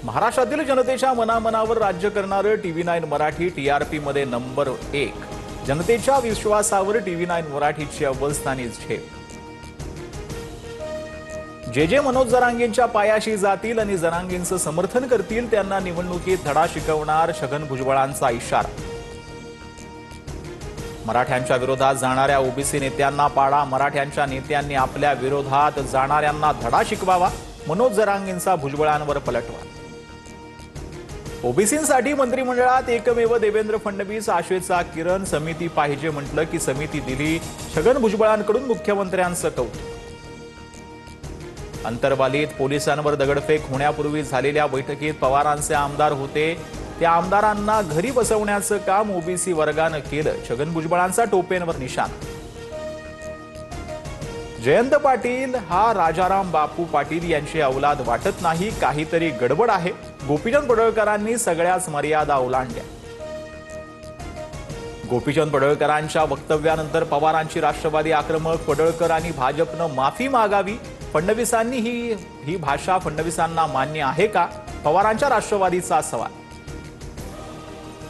महाराष्ट्रातील जनतेच्या मनामनावर राज्य करणारे TV9 मराठी TRP मध्ये नंबर 1। जनतेच्या विश्वासावर TV9 मराठीची अव्वल स्थानी झेप। जे मनोज जरांगेंच्या पायाशी जातील आणि जरांगेंचं समर्थन करतील त्यांना निवडणुकीत धडा शिकवणार छगन भुजबळांचा इशारा। मराठ्यांच्या विरोधात जाणाऱ्या ओबीसी नेत्यांना पाडा, मराठ्यांच्या नेत्यांनी आपल्या विरोधात जाणाऱ्यांना धडा शिकवावा, मनोज जरांगेंचा भुजबळांवर पलटवार। ओबीसींसाठी मंत्रिमंडळात एकमेव देवेंद्र फडणवीस आशेचा किरण, समिती पाहिजे म्हटलं की समिती दिली, छगन भुजबळांकडून मुख्यमंत्र्यांचं कौतुक। अंतरवालीत पोलिसांवर दगडफेक होण्यापूर्वी झालेल्या बैठकीत पवारांचे आमदार होते, त्या आमदारांना घरी बसवण्याचं काम ओबीसी वर्गानं केलं, छगन भुजबळांचा टोपेंवर निशाण। जयंत पाटील हा राजाराम बापू पाटील यांची औलाद वाटत नाही, काहीतरी गडबड आहे, गोपीचंद पडळकरांनी सगळ्याच मर्यादा ओलांडल्या। गोपीचंद पडळकरांच्या वक्तव्यानंतर पवारांची राष्ट्रवादी आक्रमक, पडळकरांनी भाजपनं माफी मागावी, फडणवीसांनी ही भाषा फडणवीसांना मान्य आहे का, पवारांच्या राष्ट्रवादीचा सवाल।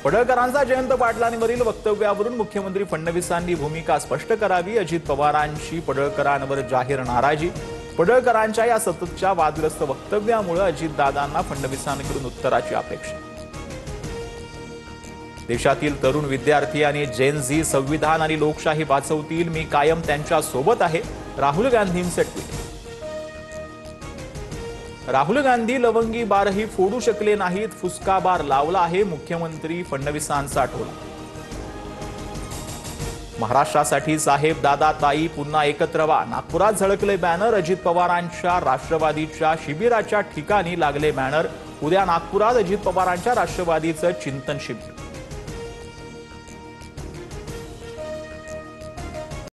पडळकरांचा जयंत पाटलांवरील वक्तव्यावरून मुख्यमंत्री फडणवीसांनी भूमिका स्पष्ट करावी, अजित पवारांची पडळकरांवर जाहीर नाराजी, पडळकरांच्या या सततच्या वादग्रस्त वक्तव्यामुळे अजितदादांना फडणवीसांकडून उत्तराची अपेक्षा। देशातील तरुण विद्यार्थी आणि जेन झी संविधान आणि लोकशाही वाचवतील, मी कायम त्यांच्या सोबत आहे, राहुल गांधींचे ट्विट। राहुल गांधी लवंगी बारही फोडू शकले नाहीत, फुसका बार लावला आहे, मुख्यमंत्री फडणवीसांचा टोला। महाराष्ट्रासाठी साहेब दादा ताई पुन्हा एकत्र व्हा, नागपुरात झळकले बॅनर, अजित पवारांच्या राष्ट्रवादीच्या शिबिराच्या ठिकाणी लागले बॅनर, उद्या नागपुरात अजित पवारांच्या राष्ट्रवादीचं चिंतन शिबिर।